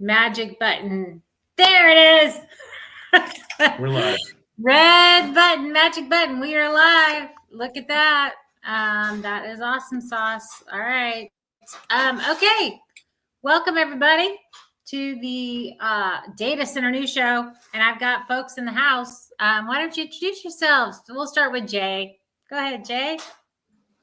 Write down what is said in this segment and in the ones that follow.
magic button. There it is. We're live. Red button, magic button. We are live. Look at that. That is awesome sauce. All right. Okay. Welcome everybody to the Data Center News Show. And I've got folks in the house. Why don't you introduce yourselves? We'll start with Jay. Go ahead, Jay.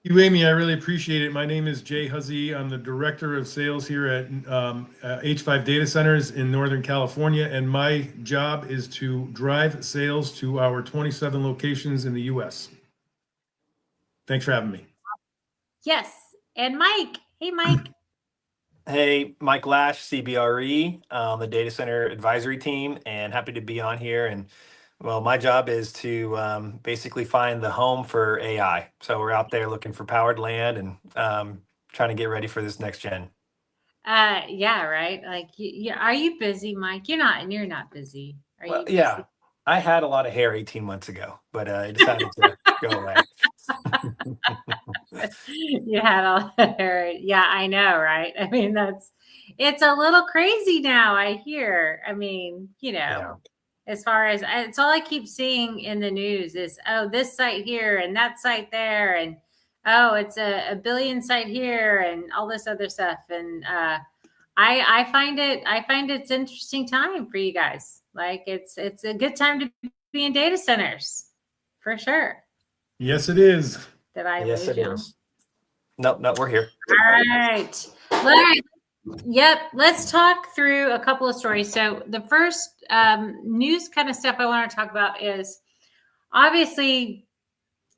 You, Amy, I really appreciate it. My name is Jay Huzzy. I'm the Director of Sales here at H5 Data Centers in Northern California, and my job is to drive sales to our 27 locations in the U.S. Thanks for having me. Yes, and Mike. Hey, Mike. Hey, Mike Lash, CBRE, the Data Center Advisory Team, and happy to be on here. And well, my job is to basically find the home for AI. So we're out there looking for powered land and trying to get ready for this next gen. Yeah, right. Like, are you busy, Mike? You're not busy. Are you busy? Yeah, I had a lot of hair 18 months ago, but I decided to go away. You had all the hair. Yeah, I know, right? I mean, it's a little crazy now, I hear. I mean, Yeah. as far as it's all I keep seeing in the news is, oh, this site here and that site there, and oh, it's a billion site here and all this other stuff. And I find it's an interesting time for you guys. Like it's a good time to be in data centers, for sure. Yes, it is. Did I Yes, lose it you? is. No, we're here. All right. Yep. Let's talk through a couple of stories. So the first news kind of stuff I want to talk about is obviously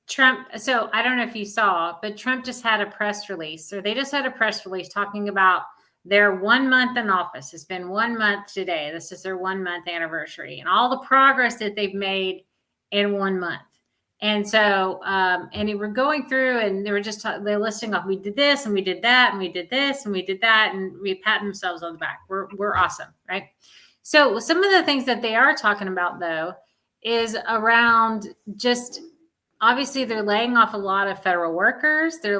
Trump. So I don't know if you saw, but Trump just had a press release, or they just had a press release talking about their 1 month in office. It's been 1 month today. This is their 1 month anniversary and all the progress that they've made in 1 month. And so, and they were going through and they were just, they're listing off, we did this and we did that and we did this and we did that. And we patting themselves on the back. We're awesome. Right. So some of the things that they are talking about though, is around just, obviously they're laying off a lot of federal workers. They're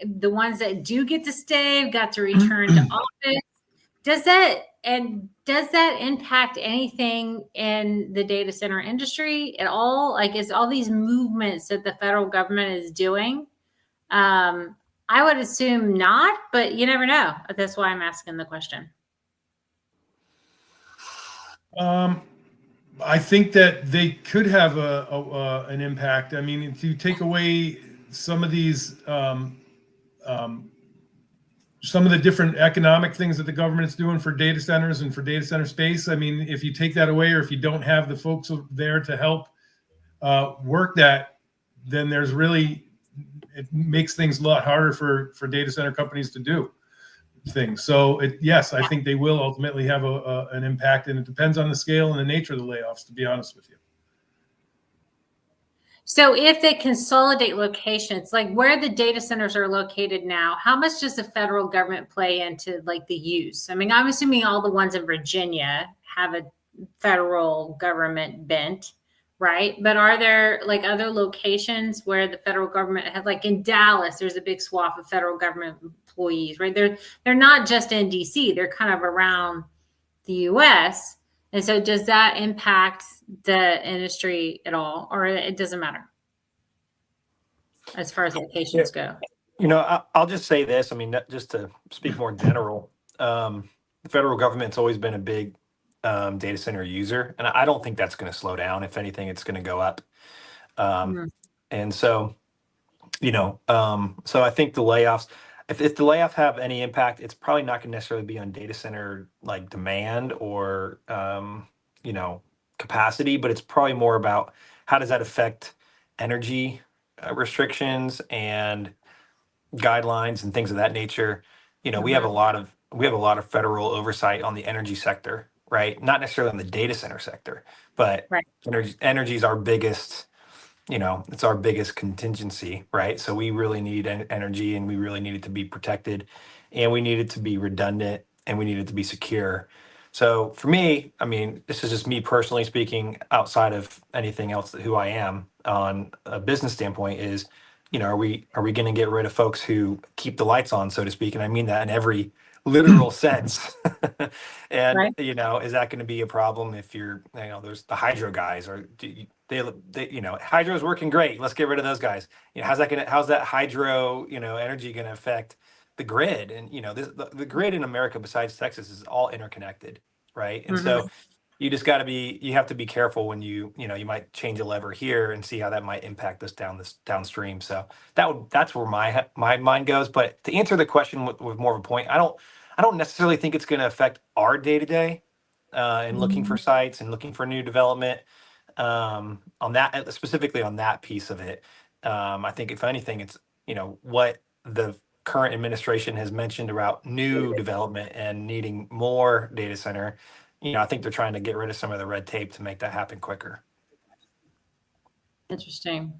the ones that do get to stay, got to return to office. Does that impact anything in the data center industry at all? Like, is all these movements that the federal government is doing? I would assume not, but you never know. That's why I'm asking the question. I think that they could have an impact. I mean, if you take away some of these, some of the different economic things that the government is doing for data centers and for data center space, I mean, if you take that away, or if you don't have the folks there to help work that, then it makes things a lot harder for data center companies to do things. So yes, I think they will ultimately have an impact, and it depends on the scale and the nature of the layoffs, to be honest with you. So if they consolidate locations, like where the data centers are located now, how much does the federal government play into like the use? I mean, I'm assuming all the ones in Virginia have a federal government bent, right? But are there like other locations where the federal government have, like in Dallas, there's a big swath of federal government employees, right? They're not just in DC, they're kind of around the US. And so does that impact the industry at all, or it doesn't matter as far as locations go? I'll just say this. I mean, just to speak more general, the federal government's always been a big data center user, and I don't think that's going to slow down. If anything, it's going to go up. And so, so I think the layoffs, if the layoffs have any impact, it's probably not going to necessarily be on data center like demand or capacity, but it's probably more about how does that affect energy restrictions and guidelines and things of that nature. We have a lot of federal oversight on the energy sector, right? Not necessarily on the data center sector, but right. Energy is our biggest. It's our biggest contingency, right? So we really need energy, and we really need it to be protected, and we need it to be redundant, and we need it to be secure. So for me, I mean, this is just me personally speaking, outside of anything else who I am on a business standpoint, is, are we going to get rid of folks who keep the lights on, so to speak? And I mean that in every literal sense. And Right. is that going to be a problem if there's the hydro guys, or they hydro is working great, let's get rid of those guys. How's that hydro energy going to affect the grid? And the grid in America besides Texas is all interconnected, right? And so you have to be careful when you might change a lever here and see how that might impact us downstream. So that's where my mind goes. But to answer the question with more of a point, I don't necessarily think it's going to affect our day to day and looking for sites and looking for new development on that, specifically on that piece of it. I think if anything, it's what the current administration has mentioned about new development and needing more data center. I think they're trying to get rid of some of the red tape to make that happen quicker. Interesting.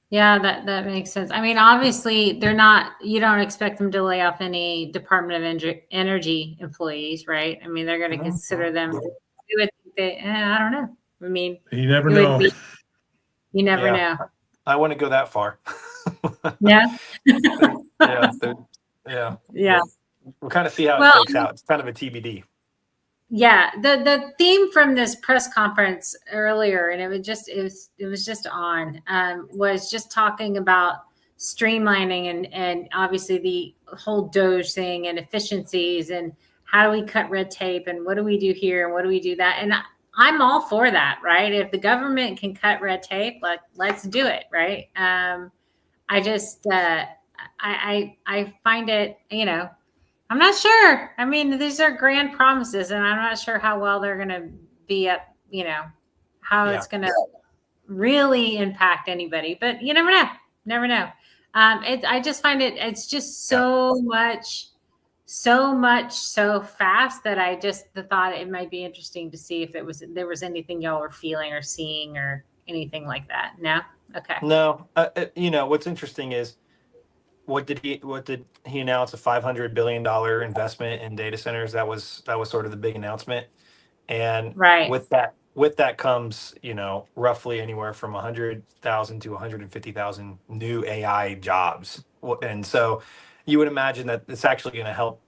Yeah, that makes sense. I mean, obviously, you don't expect them to lay off any Department of Energy employees, right? I mean, they're going to consider them. I don't know. I mean, you never know. You never know. I wouldn't go that far. Yeah. Yeah. We'll kind of see how it shakes out. It's kind of a TBD. Yeah, the theme from this press conference earlier, and it was just was just talking about streamlining and obviously the whole DOGE thing and efficiencies and how do we cut red tape and what do we do here and what do we do that, and I'm all for that, right? If the government can cut red tape, let's do it, right? I just I find it, I'm not sure. I mean, these are grand promises, and I'm not sure how well they're going to be up, how it's going to really impact anybody. But you never know. Never know. I just find it's just so much so fast that I just thought it might be interesting to see if there was anything y'all were feeling or seeing or anything like that. No? Okay. No. What's interesting is, what did he announce? A $500 billion investment in data centers. That was sort of the big announcement. And with that comes, roughly anywhere from 100,000 to 150,000 new AI jobs. And so you would imagine that it's actually going to help,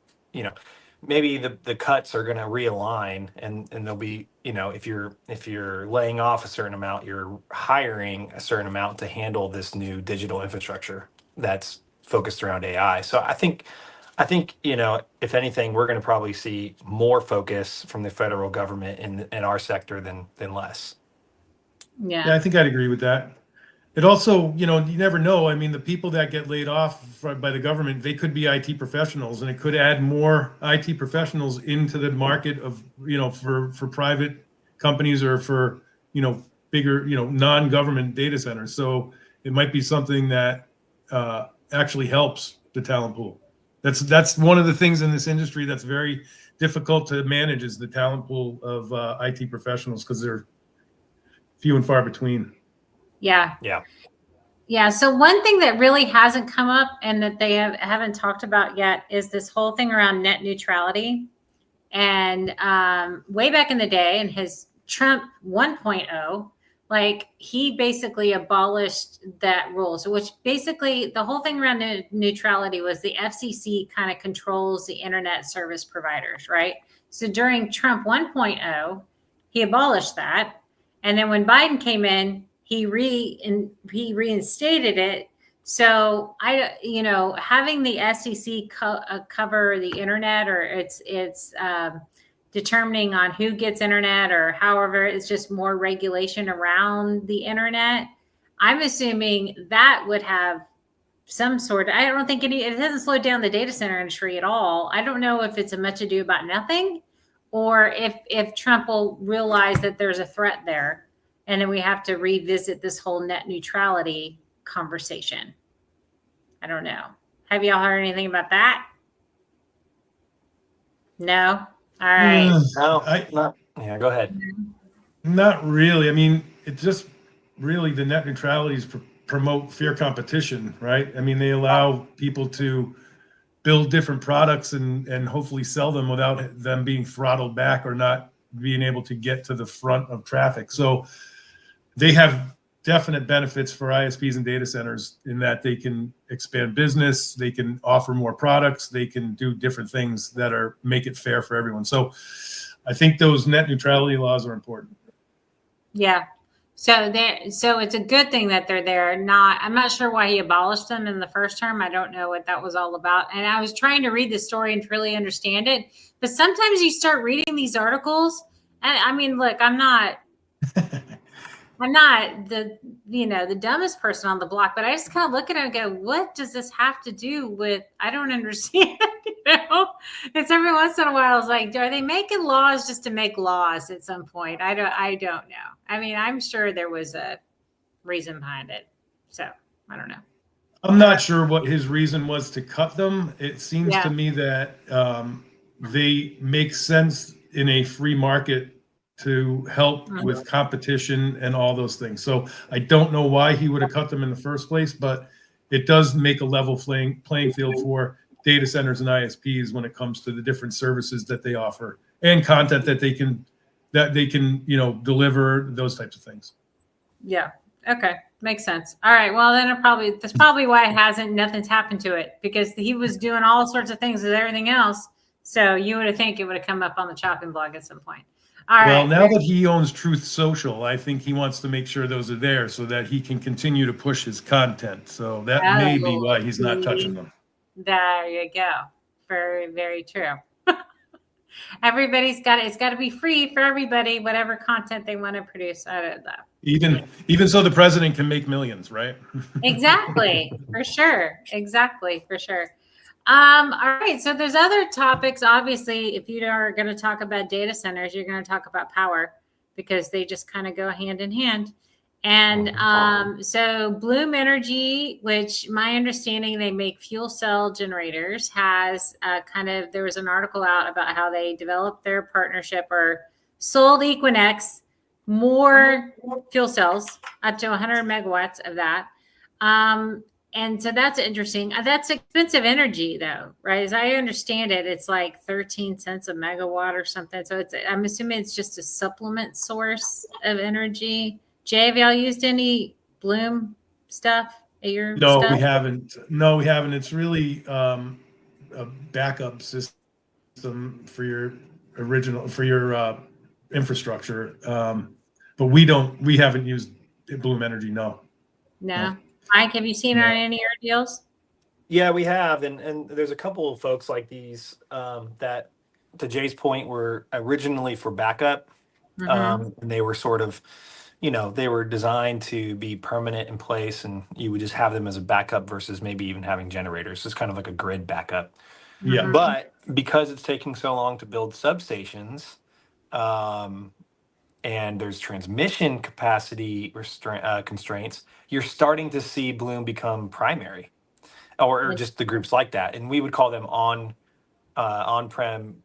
maybe the cuts are going to realign and there'll be, if you're laying off a certain amount, you're hiring a certain amount to handle this new digital infrastructure that's focused around AI. So I think, if anything, we're going to probably see more focus from the federal government in our sector than less. Yeah, I think I'd agree with that. It also, you never know. I mean, the people that get laid off by the government, they could be IT professionals, and it could add more IT professionals into the market of, for private companies or for, bigger, non-government data centers. So it might be something that actually helps the talent pool. That's one of the things in this industry that's very difficult to manage, is the talent pool of IT professionals, because they're few and far between. Yeah. So one thing that really hasn't come up and that they haven't talked about yet is this whole thing around net neutrality. And way back in the day, in his Trump 1.0, he basically abolished that rule. So which basically the whole thing around neutrality was the FCC kind of controls the internet service providers, right? So during Trump 1.0, he abolished that. And then when Biden came in, he reinstated it. So having the FCC cover the internet, or it's determining on who gets internet, or however, it's just more regulation around the internet. I'm assuming that would have some sort of, I don't think it hasn't slowed down the data center industry at all. I don't know if it's a much ado about nothing, or if Trump will realize that there's a threat there, and then we have to revisit this whole net neutrality conversation. I don't know. Have y'all heard anything about that? No? All right. No, go ahead. Not really. I mean, it's just really the net neutralities promote fair competition, right? I mean, they allow people to build different products and hopefully sell them without them being throttled back or not being able to get to the front of traffic. So they have definite benefits for ISPs and data centers in that they can expand business, they can offer more products, they can do different things that are make it fair for everyone. So I think those net neutrality laws are important. Yeah. So it's a good thing that they're there. I'm not sure why he abolished them in the first term. I don't know what that was all about. And I was trying to read the story and to really understand it. But sometimes you start reading these articles, and I mean, look, I'm not the dumbest person on the block, but I just kind of look at it and go, what does this have to do with, I don't understand, It's every once in a while, I was like, are they making laws just to make laws at some point? I don't know. I mean, I'm sure there was a reason behind it. So I don't know. I'm not sure what his reason was to cut them. It seems to me that they make sense in a free market to help with competition and all those things. So I don't know why he would have cut them in the first place, but it does make a level playing field for data centers and ISPs when it comes to the different services that they offer and content that they can deliver, those types of things. Yeah. Okay. Makes sense. All right. Well, then that's probably why nothing's happened to it, because he was doing all sorts of things with everything else. So you would think it would have come up on the chopping block at some point. All right. Well, now that he owns Truth Social, I think he wants to make sure those are there so that he can continue to push his content. So that may be why he's not touching them. There you go. Very, very true. It's got to be free for everybody, whatever content they want to produce out of that. Even so the president can make millions, right? Exactly. For sure. Exactly. For sure. All right. So there's other topics. Obviously, if you are going to talk about data centers, you're going to talk about power, because they just kind of go hand in hand. And so Bloom Energy, which my understanding, they make fuel cell generators, has there was an article out about how they developed their partnership or sold Equinix more fuel cells, up to 100 megawatts of that. And so that's interesting. That's expensive energy, though, right? As I understand it, it's like 13 cents a megawatt or something. So I'm assuming it's just a supplement source of energy. Jay, have y'all used any Bloom stuff at your stuff? We haven't. No, we haven't. It's really a backup system for your infrastructure. But we haven't used Bloom Energy. No. Mike, have you seen her in any of your deals? Yeah, we have. And there's a couple of folks like these that, to Jay's point, were originally for backup. And they were sort of, they were designed to be permanent in place, and you would just have them as a backup versus maybe even having generators. It's kind of like a grid backup. Yeah. But because it's taking so long to build substations, and there's transmission capacity constraints, you're starting to see Bloom become primary, or just the groups like that. And we would call them on-prem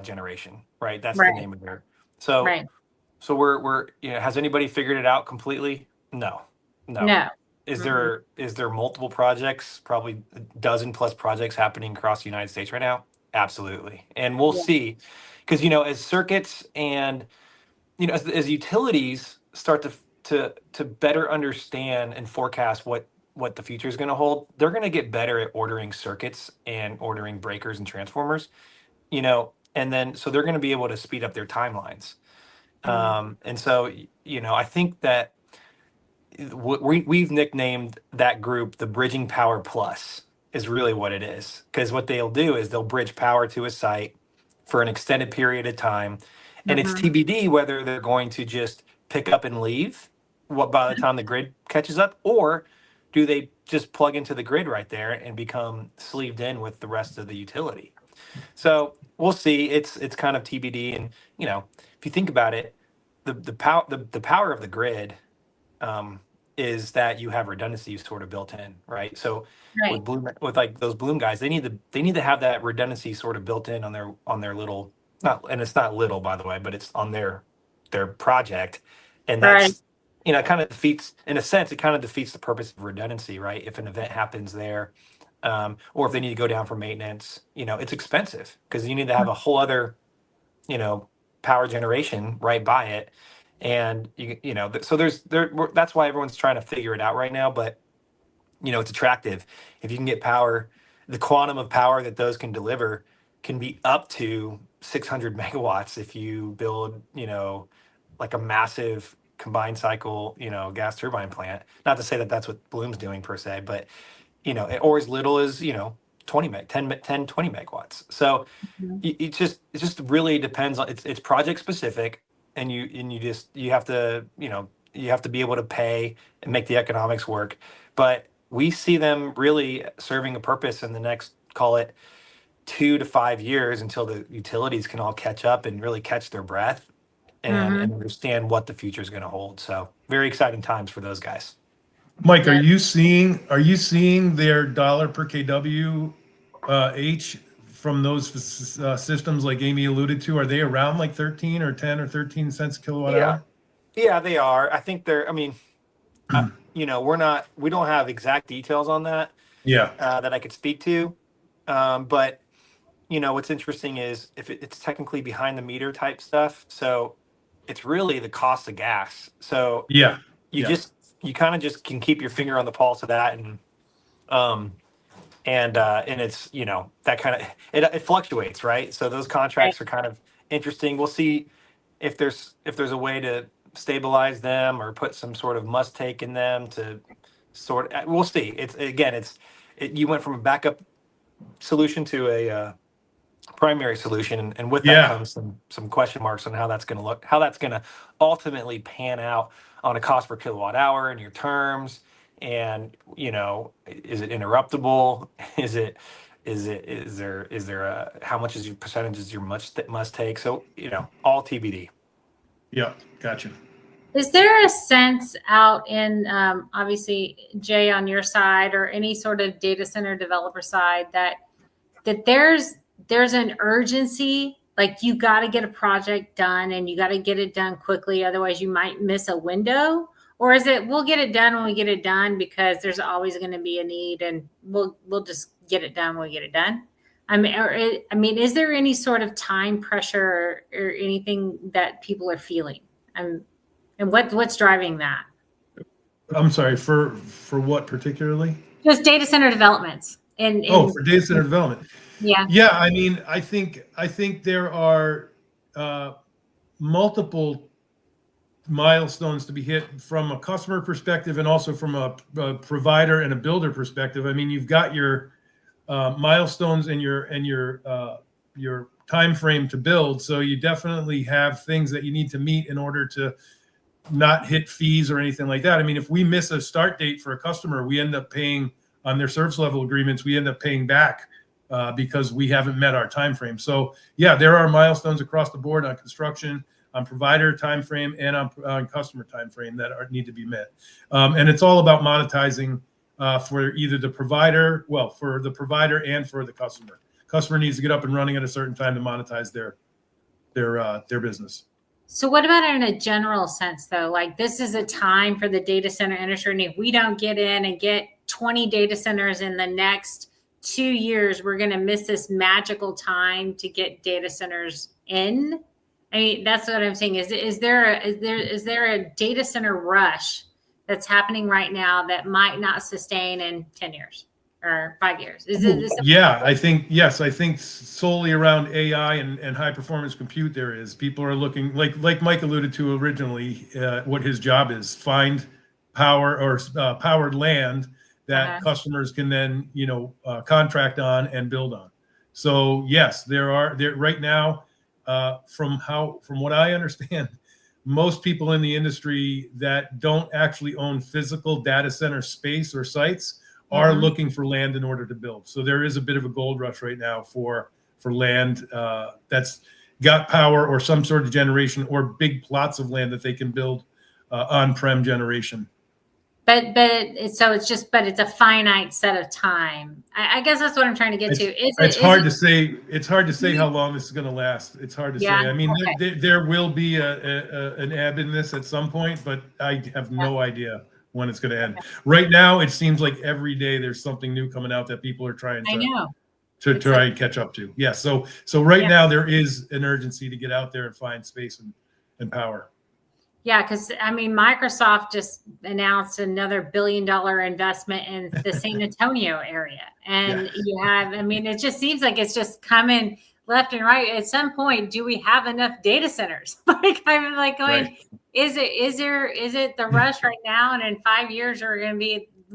generation, right? That's the name of it. So, so we're has anybody figured it out completely? No. Is there multiple projects, probably a dozen plus projects happening across the United States right now? Absolutely. And we'll see, because, as circuits and, as utilities start to better understand and forecast what the future is going to hold, they're going to get better at ordering circuits and ordering breakers and transformers, and then, so they're going to be able to speed up their timelines. And so, I think that we've nicknamed that group the Bridging Power Plus is really what it is. Because what they'll do is they'll bridge power to a site for an extended period of time. And it's TBD whether they're going to just pick up and leave by the time the grid catches up, or do they just plug into the grid right there and become sleeved in with the rest of the utility. So we'll see. It's kind of TBD. And, if you think about it, the power of the grid is that you have redundancy sort of built in, right? So with Bloom, with like those Bloom guys, they need to have that redundancy sort of built in on their little, and it's not little, by the way, but it's on their project. And that's, kind of defeats, in a sense, it kind of defeats the purpose of redundancy, right? If an event happens there, or if they need to go down for maintenance, it's expensive because you need to have a whole other, power generation right by it. And you know, so that's why everyone's trying to figure it out right now. But you know, it's attractive if you can get power. The quantum of power that those can deliver can be up to 600 megawatts if you build, you know, like a massive combined cycle, you know, gas turbine plant. Not to say that that's what Bloom's doing per se, but you know, or as little as, you know, 20 megawatts. So Mhm. it just really depends on, it's project specific, and you have to, you know, you have to be able to pay and make the economics work. But we see them really serving a purpose in the next, call it 2 to 5 years, until the utilities can all catch up and really catch their breath and Mhm. understand what the future is going to hold. So very exciting times for those guys. Mike, Yeah. are you seeing their dollar per kW H from those systems like Amy alluded to? Are they around like 13 or 10 or 13 cents a kilowatt Yeah. hour? Yeah, they are. I think they're, I mean, you know, we don't have exact details on that Yeah. that I could speak to. But you know, what's interesting is if it's technically behind the meter type stuff. So it's really the cost of gas. So Yeah. you Yeah. just, you kind of just can keep your finger on the pulse of that. Um, and it's, you know, that kind of, it fluctuates, right? So those Right. contracts are kind of interesting. We'll see if there's a way to stabilize them or put some sort of must take in them to we'll see. It's again, you went from a backup solution to a primary solution, and with that Yeah. comes some question marks on how that's going to look, how that's going to ultimately pan out on a cost per kilowatt hour in your terms. And you know, is it interruptible? Is there a, how much is your percentages your must take? So you know, all TBD. Yeah. Gotcha. Is there a sense out in, obviously, Jay, on your side or any sort of data center developer side, that there's an urgency, like you got to get a project done and you got to get it done quickly, otherwise you might miss a window? Or is it we'll get it done when we get it done because there's always going to be a need and we'll just get it done when we get it done? I mean, is there any sort of time pressure or anything that people are feeling? And what's driving that? I'm sorry, for what particularly? Just data center developments. Oh, for data center development. Yeah. Yeah, I mean, I think there are multiple milestones to be hit from a customer perspective and also from a provider and a builder perspective. I mean, you've got your milestones and your time frame to build, so you definitely have things that you need to meet in order to not hit fees or anything like that. I mean, if we miss a start date for a customer, we end up paying on their service level agreements. We end up paying back because we haven't met our time frame. So yeah, there are milestones across the board on construction, on provider time frame, and on customer time frame that need to be met. And it's all about monetizing for either the provider, well, for the provider and for the customer. Customer needs to get up and running at a certain time to monetize their business. So what about in a general sense though? Like this is a time for the data center industry. And if we don't get in and get 20 data centers in the next 2 years, we're going to miss this magical time to get data centers in. I mean, that's what I'm saying. Is there a data center rush that's happening right now that might not sustain in 10 years or 5 years? Yeah, I think solely around AI and high performance compute, there is. People are looking, like Mike alluded to originally, what his job is: find power or powered land that customers can then contract on and build on. So yes, there right now. From what I understand, most people in the industry that don't actually own physical data center space or sites are looking for land in order to build. So there is a bit of a gold rush right now for land that's got power or some sort of generation, or big plots of land that they can build on-prem generation. But it's a finite set of time. I guess that's what I'm trying to get to. It's hard to say. It's hard to say how long this is going to last. It's hard to say. I mean, there will be an ebb in this at some point, but I have no idea when it's going to end. Right now, it seems like every day there's something new coming out that people are trying to try and catch up to. Yeah. So right now there is an urgency to get out there and find space and power. Yeah, because I mean, Microsoft just announced another $1 billion investment in the San Antonio area. And Yeah. you have, I mean, it just seems like it's just coming left and right. At some point, do we have enough data centers? Like, I'm like going, Right. is it the rush right now? And in 5 years,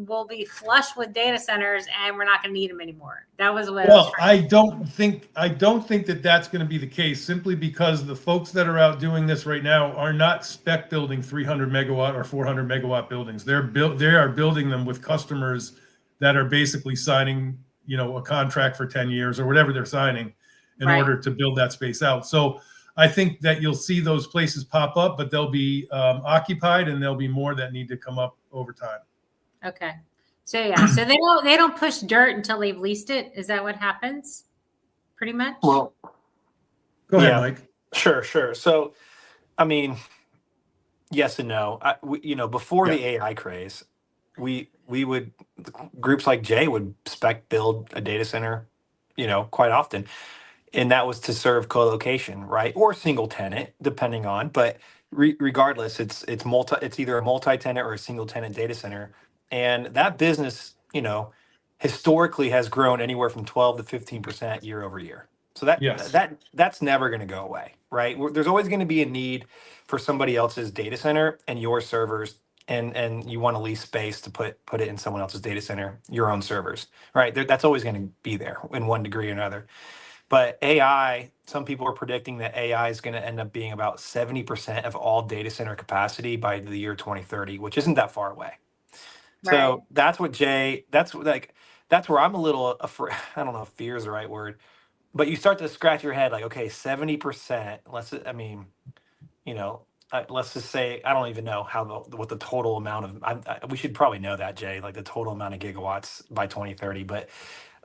we'll be flush with data centers and we're not going to need them anymore. That was what I was Well, trying. I don't think that that's going to be the case, simply because the folks that are out doing this right now are not spec building 300 megawatt or 400 megawatt buildings. They are building them with customers that are basically signing, a contract for 10 years or whatever they're signing in Right. order to build that space out. So I think that you'll see those places pop up, but they'll be occupied, and there'll be more that need to come up over time. Okay. So yeah, so they don't push dirt until they've leased it. Is that what happens? Pretty much? Well, Go ahead, yeah, Mike. sure. So, I mean, yes and no. Before Yeah. the AI craze, we would, groups like Jay would spec build a data center, quite often, and that was to serve co-location, right, or single tenant, depending on. But regardless, it's either a multi-tenant or a single tenant data center, and that business, historically has grown anywhere from 12 to 15% year over year. So Yes. that's never going to go away, right? There's always going to be a need for somebody else's data center and your servers, and you want to lease space to put it in someone else's data center, your own servers, right? That's always going to be there in one degree or another. But AI, some people are predicting that AI is going to end up being about 70% of all data center capacity by the year 2030, which isn't that far away. Right. So that's where I'm a little afraid. I don't know if fear is the right word, but you start to scratch your head like, okay, 70%, let's just say, I don't even know what the total amount of, we should probably know that, Jay, like the total amount of gigawatts by 2030. But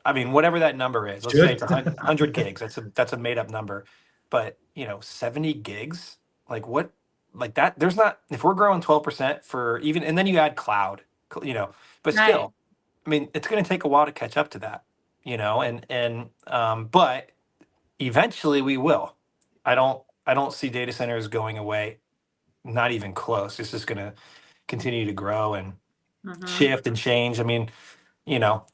I mean, whatever that number is, let's say it's 100 gigs. That's a made up number. But 70 gigs, like what, like that, there's not, if we're growing 12% for even, and then you add cloud, but Right. still, I mean, it's going to take a while to catch up to that, but eventually we will. I don't see data centers going away, not even close. It's just going to continue to grow and Mhm. shift and change. I mean,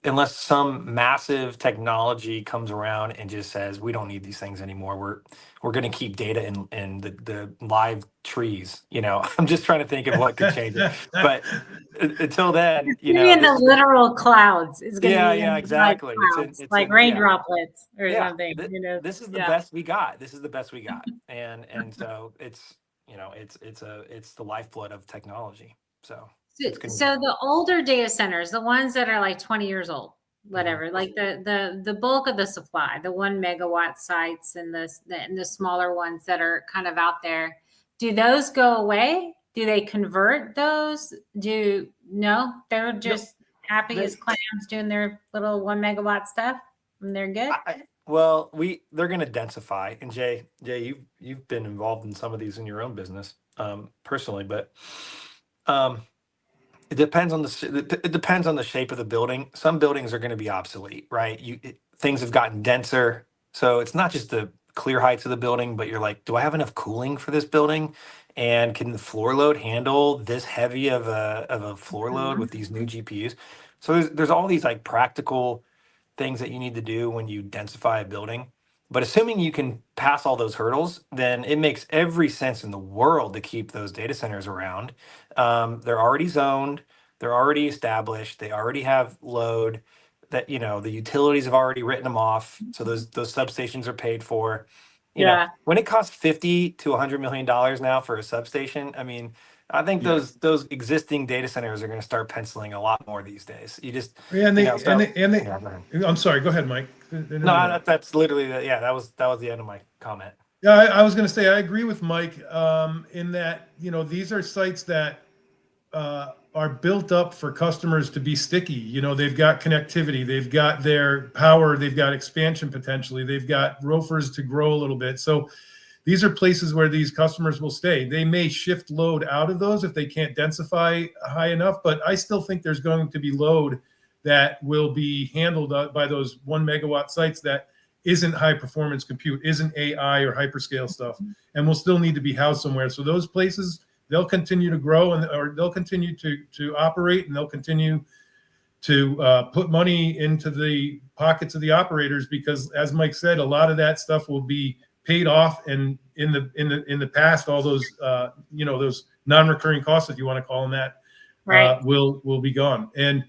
unless some massive technology comes around and just says we don't need these things anymore, we're going to keep data in the live trees. I'm just trying to think of what could change it. But until then, Maybe in the literal clouds. It's going to be in exactly. clouds, It's like in- rain yeah. droplets or Yeah, something. This is the Yeah. best we got. This is the best we got, and so it's it's the lifeblood of technology. So. So the older data centers, the ones that are like 20 years old, whatever, like the bulk of the supply, the 1 megawatt sites and the smaller ones that are kind of out there, do those go away? Do they convert those? No, they're just happy as clams doing their little 1 megawatt stuff and they're good. Well, they're going to densify, and Jay, you've been involved in some of these in your own business, personally, but it depends on the shape of the building. Some buildings are going to be obsolete, right? Things have gotten denser, so it's not just the clear heights of the building, but you're like, do I have enough cooling for this building? And can the floor load handle this heavy of a floor load with these new GPUs? So there's all these like practical things that you need to do when you densify a building. But assuming you can pass all those hurdles, then it makes every sense in the world to keep those data centers around. They're already zoned, they're already established, they already have load. That the utilities have already written them off, so those substations are paid for. When it costs $50 to $100 million now for a substation, I mean, I think those existing data centers are going to start penciling a lot more these days. You just I'm sorry. Go ahead, Mike. No, that's literally that was the end of my comment. Yeah, I was going to say I agree with Mike in that these are sites that are built up for customers to be sticky. They've got connectivity, they've got their power, they've got expansion potentially, they've got ROFRs to grow a little bit. So these are places where these customers will stay. They may shift load out of those if they can't densify high enough, but I still think there's going to be load that will be handled by those 1 megawatt sites that isn't high performance compute, isn't AI or hyperscale stuff, and will still need to be housed somewhere. So those places they'll continue to grow, or they'll continue to operate, and they'll continue to put money into the pockets of the operators, because, as Mike said, a lot of that stuff will be paid off, and in the past, all those those non-recurring costs, if you want to call them that, Right. will be gone. And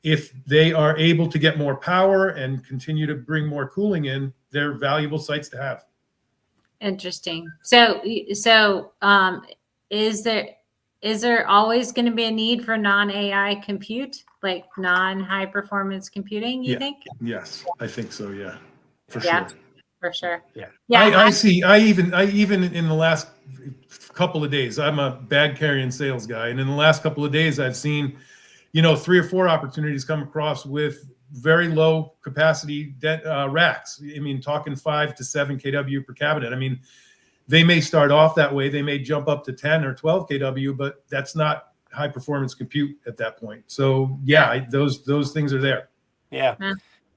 if they are able to get more power and continue to bring more cooling in, they're valuable sites to have. Interesting. So is there always going to be a need for non-AI compute, like non-high performance computing, you think? Yes, I think so. Yeah, for Yeah. sure. For sure. Yeah. I even in the last couple of days, I'm a bag carrying sales guy, and in the last couple of days, I've seen, 3 or 4 opportunities come across with very low capacity racks. I mean, talking 5 to 7 kW per cabinet. I mean, they may start off that way. They may jump up to 10 or 12 kW, but that's not high performance compute at that point. So yeah, those things are there. Yeah. Yeah.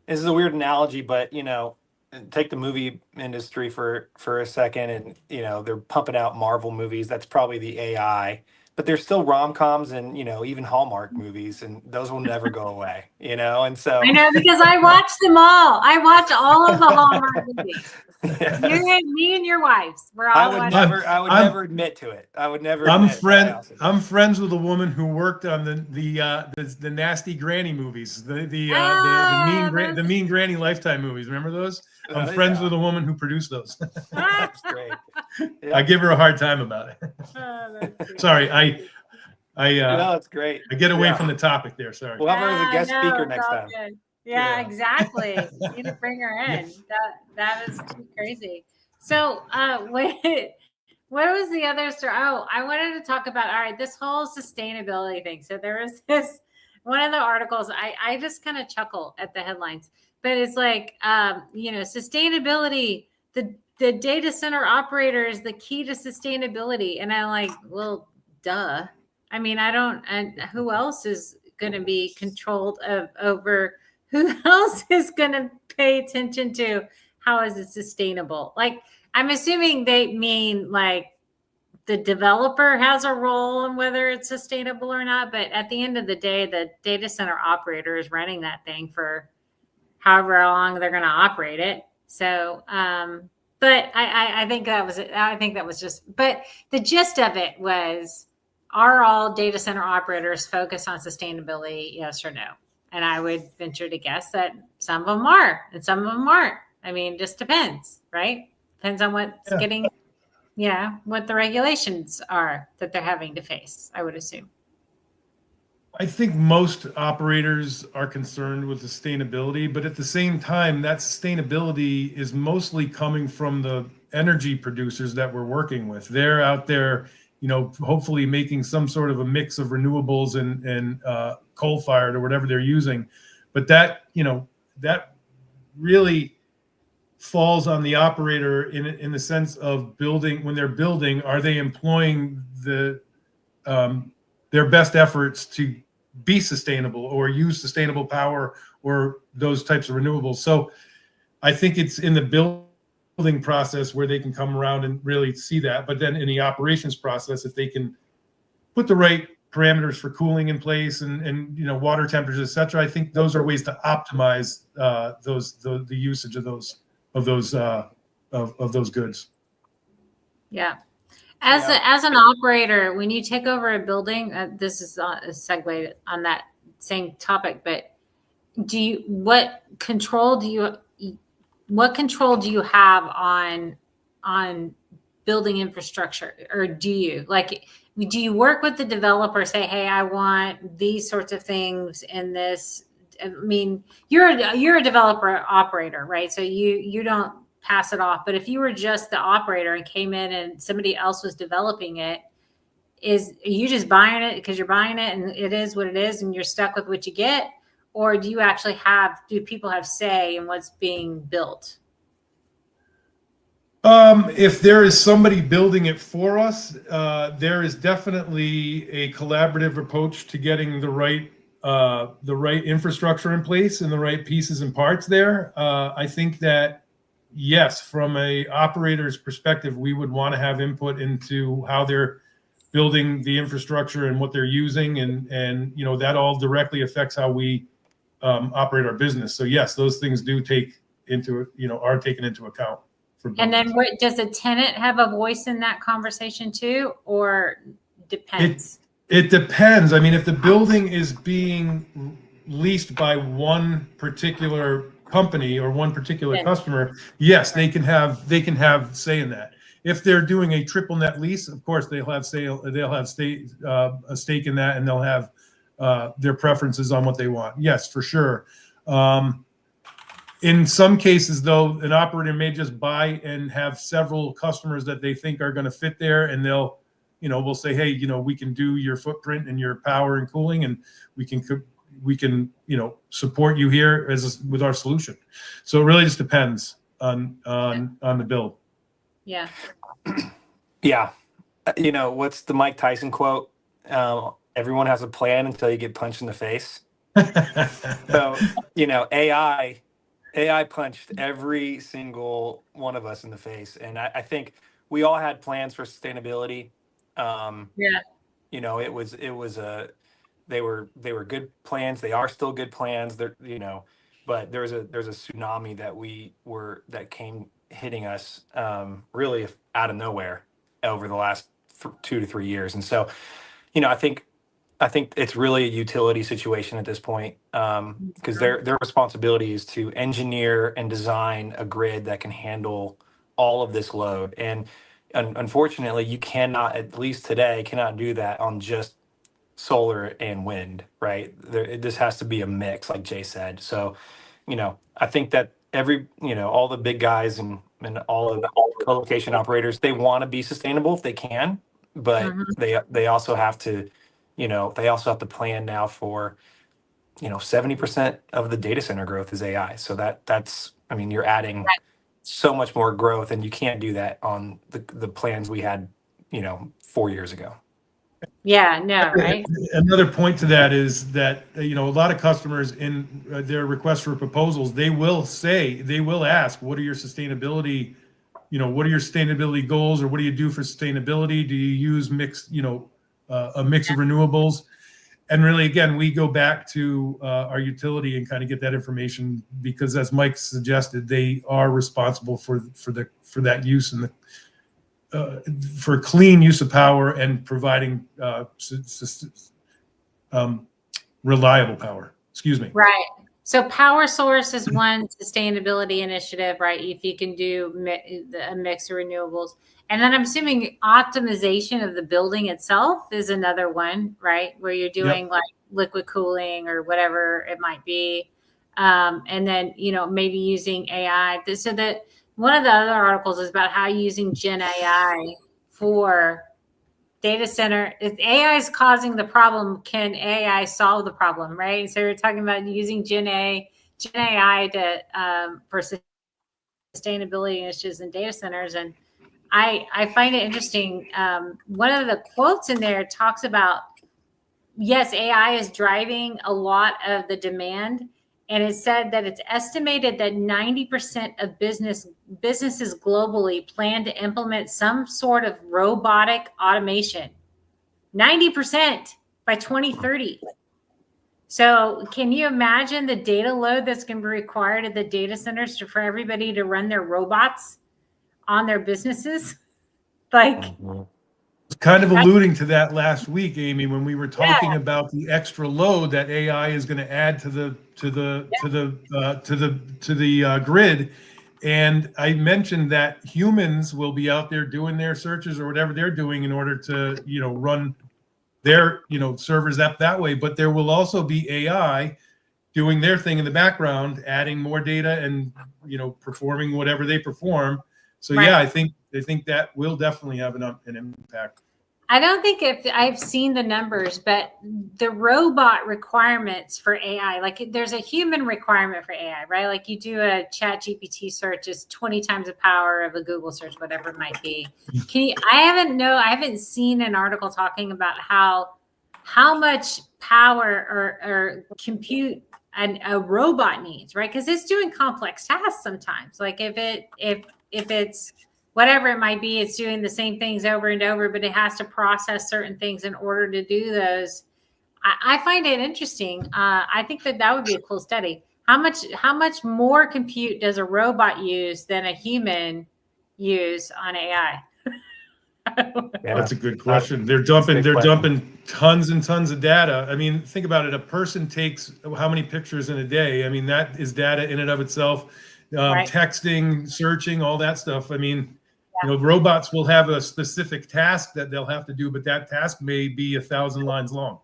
This is a weird analogy, but take the movie industry for a second, and they're pumping out Marvel movies. That's probably the AI, but there's still rom-coms and even Hallmark movies, and those will never go away. And so I know, because I watch them all. I watch all of the Hallmark movies. Yes. Me and your wives. We're all I would watching. never admit to it. I would never. I'm admit that I also do. I'm friends with a woman who worked on the nasty granny movies, the mean granny Lifetime movies. Remember those? I'm friends with a woman who produced those. That's great. I give her a hard time about it. Sorry, No, it's great. I get away from the topic there. Sorry. We'll have her as a guest speaker it's next all time. good. Yeah. Yeah, exactly. You need to bring her in. That is too crazy. So, what was the other story? Oh, I wanted to talk about, all right, this whole sustainability thing. So there was this one of the articles. I just kind of chuckle at the headlines, but it's like, sustainability. The data center operator is the key to sustainability, and I'm like, well, duh. I mean, and who else is going to be controlled over? Who else is going to pay attention to how is it sustainable? Like, I'm assuming they mean like the developer has a role in whether it's sustainable or not. But at the end of the day, the data center operator is running that thing for however long they're going to operate it. So, but I think that was it. I think that was just, but the gist of it was, are all data center operators focused on sustainability? Yes or no? And I would venture to guess that some of them are and some of them aren't. I mean, it just depends, right? Depends on what's getting, what the regulations are that they're having to face, I would assume. I think most operators are concerned with sustainability, but at the same time, that sustainability is mostly coming from the energy producers that we're working with. They're out there, hopefully making some sort of a mix of renewables and coal-fired or whatever they're using. But that really falls on the operator in the sense of building. When they're building, are they employing their best efforts to be sustainable or use sustainable power or those types of renewables? So I think it's in the building process where they can come around and really see that. But then in the operations process, if they can put the right parameters for cooling in place and water temperatures, et cetera, I think those are ways to optimize the usage of those goods. Yeah. As an operator, when you take over a building, this is a segue on that same topic, but what control do you have on building infrastructure? Or do you work with the developer, say, hey, I want these sorts of things in this? I mean, you're a developer operator, right? So you don't pass it off. But if you were just the operator and came in and somebody else was developing it, are you just buying it because you're buying it and it is what it is and you're stuck with what you get? Or do people have say in what's being built? If there is somebody building it for us, there is definitely a collaborative approach to getting the right infrastructure in place and the right pieces and parts there. I think that, yes, from a operator's perspective, we would want to have input into how they're building the infrastructure and what they're using, and you know, that all directly affects how we operate our business. So yes, those things do take into, you know, are taken into account. And then does a tenant have a voice in that conversation too, or depends? It depends. I mean, if the building is being leased by one particular company or one particular customer, yes, they can have say in that. If they're doing a triple net lease, of course they'll have a stake in that, and they'll have their preferences on what they want. Yes, for sure. In some cases, though, an operator may just buy and have several customers that they think are going to fit there, and they'll, you know, we'll say, hey, you know, we can do your footprint and your power and cooling, and we can, you know, support you here with our solution. So it really just depends on the build. Yeah. Yeah. You know, what's the Mike Tyson quote? Everyone has a plan until you get punched in the face. So, you know, AI punched every single one of us in the face. And I think we all had plans for sustainability. You know, they were good plans. They are still good plans. They're, you know, but there's a tsunami that came hitting us really out of nowhere over the last 2 to 3 years. And so, you know, I think it's really a utility situation at this point, because their responsibility is to engineer and design a grid that can handle all of this load. And unfortunately, you cannot, at least today, cannot do that on just solar and wind, right? This has to be a mix, like Jay said. So, you know, I think that all the big guys and all of the co-location operators, they want to be sustainable if they can, but they also have to, you know, plan now for, you know, 70% of the data center growth is AI. So that's, I mean, you're adding so much more growth, and you can't do that on the plans we had, you know, 4 years ago. Yeah, no, right. Another point to that is that, you know, a lot of customers in their request for proposals, they will ask, what are your sustainability, you know, what are your sustainability goals, or what do you do for sustainability? Do you use a mix of renewables? And really, again, we go back to our utility and kind of get that information, because as Mike suggested, they are responsible for that use and for clean use of power and providing reliable power. Excuse me. Right. So power source is one sustainability initiative, right? If you can do a mix of renewables. And then I'm assuming optimization of the building itself is another one, right? Where you're doing like liquid cooling or whatever it might be. And then, you know, maybe using AI. So that one of the other articles is about how using Gen AI for data center. If AI is causing the problem, can AI solve the problem, right? So we're talking about using Gen AI to for sustainability initiatives in data centers. And I find it interesting. One of the quotes in there talks about, yes, AI is driving a lot of the demand. And it said that it's estimated that 90% of businesses globally plan to implement some sort of robotic automation. 90% by 2030. So can you imagine the data load that's going to be required at the data centers for everybody to run their robots on their businesses? Like, kind of alluding to that last week, Amy, when we were talking about the extra load that AI is going to add to the grid. And I mentioned that humans will be out there doing their searches or whatever they're doing in order to, you know, run their, you know, servers that way. But there will also be AI doing their thing in the background, adding more data and, you know, performing whatever they perform. So yeah, I think that will definitely have an impact. I don't think if I've seen the numbers, but the robot requirements for AI, like there's a human requirement for AI, right? Like you do a ChatGPT search is 20 times the power of a Google search, whatever it might be. I haven't seen an article talking about how much power or compute a robot needs, right? Because it's doing complex tasks sometimes. Like if it's whatever it might be, it's doing the same things over and over, but it has to process certain things in order to do those. I find it interesting. I think that would be a cool study. How much more compute does a robot use than a human use on AI? That's a good question. They're dumping tons and tons of data. I mean, think about it. A person takes how many pictures in a day? I mean, that is data in and of itself. Right. Texting, searching, all that stuff. I mean, robots will have a specific task that they'll have to do, but that task may be 1,000 lines long.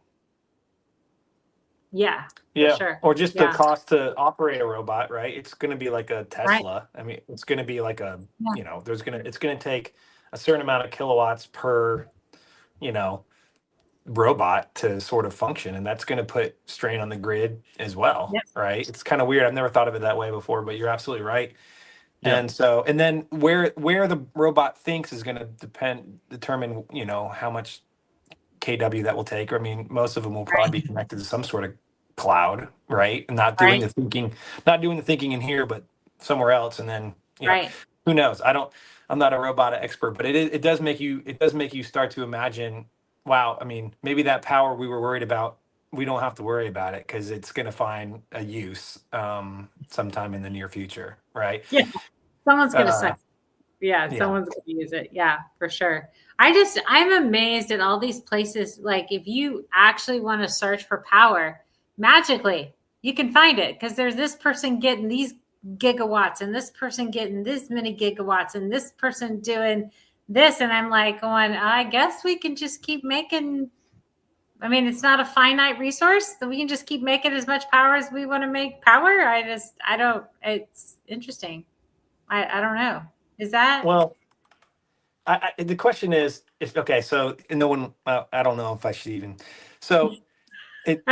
Yeah. Yeah. Sure. Or just the cost to operate a robot, right? It's going to be like a Tesla. Right. I mean, it's going to be like it's going to take a certain amount of kilowatts per, robot to sort of function. And that's going to put strain on the grid as well. Yep. Right. It's kind of weird. I've never thought of it that way before, but you're absolutely right. Yeah. And then where the robot thinks is going to determine, how much kW that will take. I mean, most of them will probably be connected to some sort of cloud, right? And not doing the thinking in here, but somewhere else. And then, who knows? I'm not a robot expert, but it does make you start to imagine, wow, I mean, maybe that power we were worried about, we don't have to worry about it because it's going to find a use sometime in the near future, right? Yeah. Someone's going to suck. Someone's going to use it. Yeah, for sure. I'm amazed at all these places. Like if you actually want to search for power, magically you can find it because there's this person getting these gigawatts and this person getting this many gigawatts and this person doing this. And I'm like going, I guess we can just keep making. I mean, it's not a finite resource that we can just keep making as much power as we want to make power. It's interesting. I don't know. Is that? Well, the question is, so no one, I don't know if I should even, so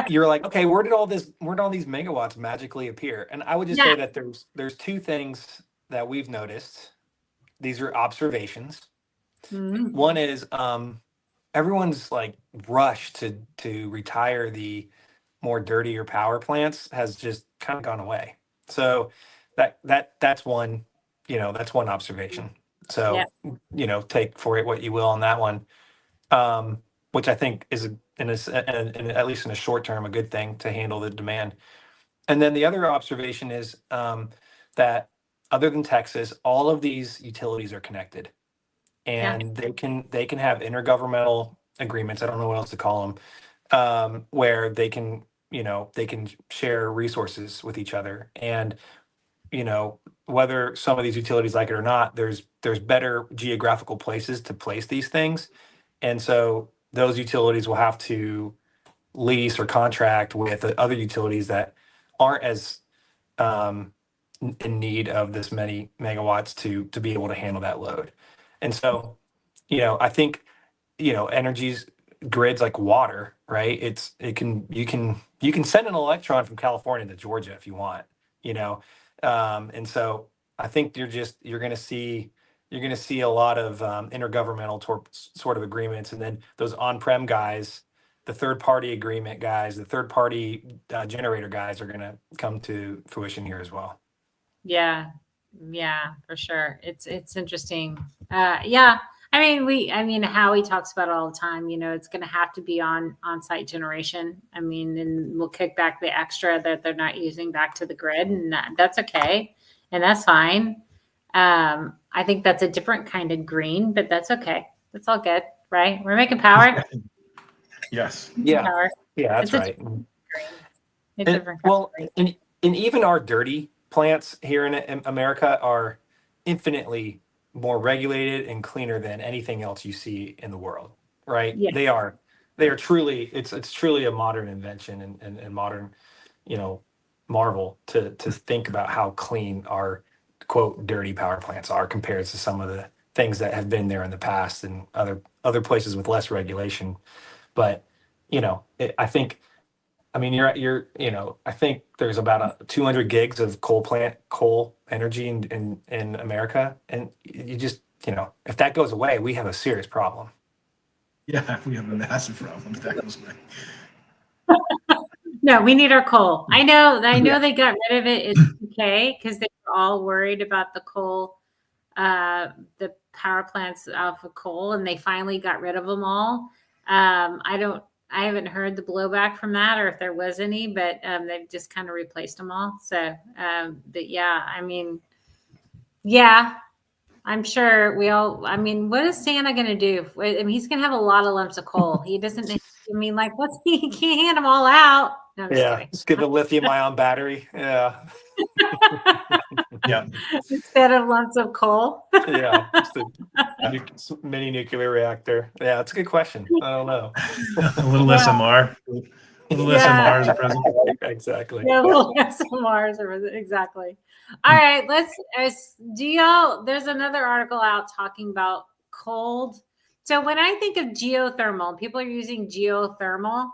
you're like, okay, where did all these megawatts magically appear? And I would just say that there's two things that we've noticed. These are observations. Mm-hmm. One is, everyone's like rush to retire the more dirtier power plants has just kind of gone away. So that's one, that's one observation. So, take for it what you will on that one, which I think is, at least in a short term, a good thing to handle the demand. And then the other observation is that other than Texas, all of these utilities are connected, and they can have intergovernmental agreements. I don't know what else to call them, where they can share resources with each other. And whether some of these utilities like it or not, there's better geographical places to place these things. And so those utilities will have to lease or contract with other utilities that aren't as in need of this many megawatts to be able to handle that load. And so, I think, energy's grids like water, right? You can send an electron from California to Georgia if you want, and so I think you're going to see a lot of intergovernmental sort of agreements, and then those on-prem guys, the third-party agreement guys, the third-party generator guys are going to come to fruition here as well. Yeah, for sure. It's interesting. I mean, Howie talks about it all the time. It's going to have to be on-site generation. I mean, and we'll kick back the extra that they're not using back to the grid, and that's okay, and that's fine. I think that's a different kind of green, but that's okay. That's all good, right? We're making power. Yes. Yeah. Power. Yeah, that's right. And even our dirty plants here in America are infinitely more regulated and cleaner than anything else you see in the world, right? Yeah. They are truly, it's truly a modern invention and modern, marvel to think about how clean our quote dirty power plants are compared to some of the things that have been there in the past and other places with less regulation. But I think, I think there's about 200 gigs of coal energy in America, and you just, if that goes away, we have a serious problem. Yeah, we have a massive problem if that goes away. No, we need our coal. I know they got rid of it. It's okay because they were all worried about the coal the power plants off of coal, and they finally got rid of them all. I haven't heard the blowback from that, or if there was any, but they've just kind of replaced them all. So, but yeah, I mean, yeah, I'm sure we all. I mean, what is Santa going to do? I mean, he's going to have a lot of lumps of coal. He doesn't. I mean, like, he can't hand them all out. No, I'm just Yeah, kidding. just get the lithium-ion battery. Yeah, Yeah. Instead of lumps of coal. yeah, just a mini nuclear reactor. Yeah, it's a good question. I don't know. A little Yeah. SMR. A little Yeah. SMR as a present. Exactly. Yeah, little SMRs or exactly. All right, there's another article out talking about cold. So when I think of geothermal, people are using geothermal.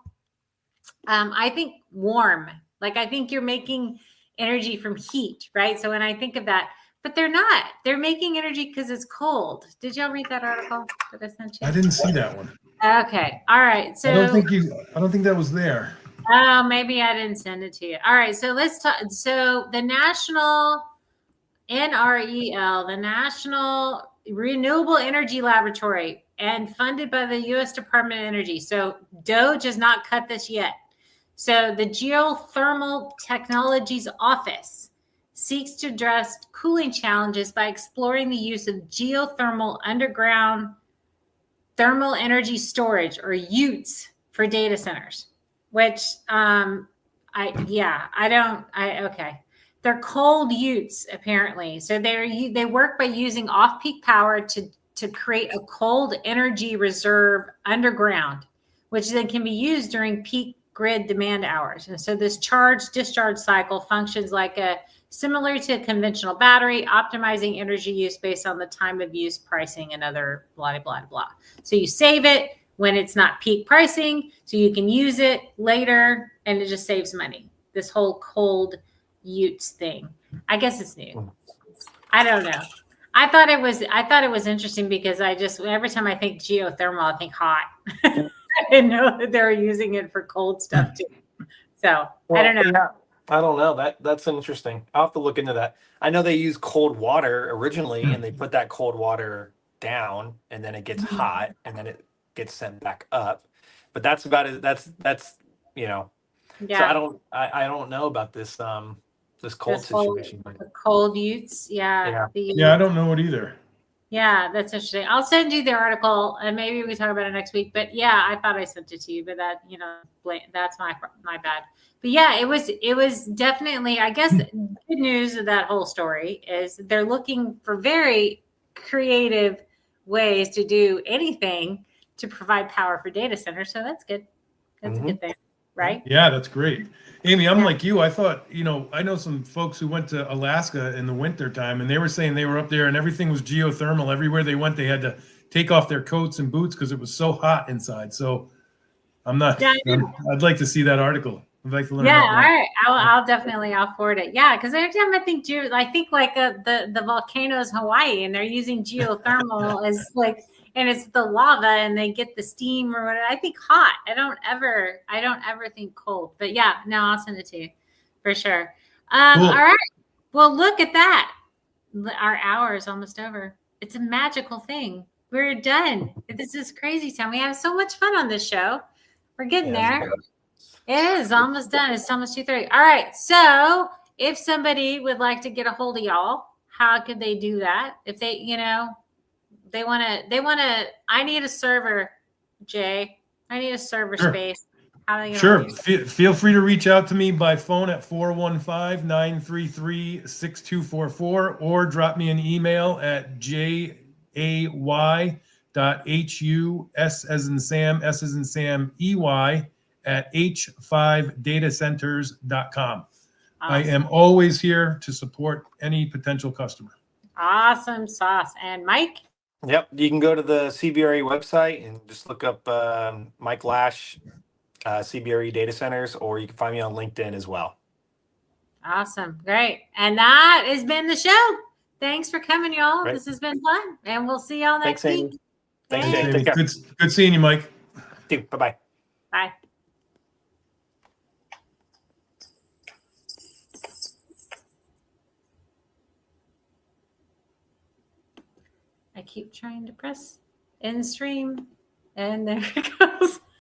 I think warm. Like I think you're making energy from heat, right? So when I think of that, but they're not. They're making energy because it's cold. Did y'all read that article that I sent you? I didn't see that one. Okay. All right. So I don't think that was there. oh, maybe I didn't send it to you. All right, so let's talk. So the National NREL, the National Renewable Energy Laboratory, and funded by the U.S. Department of Energy. So DOGE has not cut this yet. So the Geothermal Technologies Office seeks to address cooling challenges by exploring the use of geothermal underground thermal energy storage, or UTES, for data centers. Which okay. They're cold UTES apparently. So they work by using off-peak power to create a cold energy reserve underground, which then can be used during peak grid demand hours. And so this charge discharge cycle functions like similar to a conventional battery, optimizing energy use based on the time of use, pricing, and other blah, blah, blah. So you save it when it's not peak pricing, so you can use it later, and it just saves money. This whole cold UTES thing. I guess it's new. I don't know. I thought it was interesting because every time I think geothermal, I think hot. I didn't know that they were using it for cold stuff too. So I don't know. Yeah, I don't know. That's interesting. I'll have to look into that. I know they use cold water originally, and they put that cold water down, and then it gets hot, and then it gets sent back up. But that's about it. That's Yeah. So I don't know about this this cold situation. The cold UTES. Yeah. Yeah, I don't know it either. Yeah, that's interesting. I'll send you the article, and maybe we can talk about it next week. But yeah, I thought I sent it to you, but that that's my bad. But yeah, it was definitely. I guess the good news of that whole story is they're looking for very creative ways to do anything to provide power for data centers. So that's good. That's a good thing, right? Yeah, that's great. Amy, I'm like you. I thought, I know some folks who went to Alaska in the winter time, and they were saying they were up there and everything was geothermal. Everywhere they went, they had to take off their coats and boots because it was so hot inside. So I'd like to see that article. I'd like to learn. Yeah, all right. I'll forward it. Yeah, because every time I think like the volcanoes in Hawaii, and they're using geothermal as like, and it's the lava, and they get the steam or whatever. I think hot. I don't ever think cold. But yeah, no, I'll send it to you for sure. Cool. All right. Well, look at that. Our hour is almost over. It's a magical thing. We're done. This is crazy time. We have so much fun on this show. We're getting there. It is almost done. It's almost 2:30. All right. So if somebody would like to get a hold of y'all, how could they do that? If they, they want to, I need a server, Jay. I need a server space. How do they get a hold of you? Feel free to reach out to me by phone at 415-933-6244 or drop me an email at jay.hus as in Sam, S as in Sam, EY at h5datacenters.com. Awesome. I am always here to support any potential customer. Awesome sauce. And Mike? Yep. You can go to the CBRE website and just look up Mike Lash, CBRE Data Centers, or you can find me on LinkedIn as well. Awesome. Great. And that has been the show. Thanks for coming, y'all. Great. This has been fun. And we'll see y'all next week. Thanks, Amy. Take care. Good seeing you, Mike. Bye-bye. Bye. keep trying to press end stream, and there we go.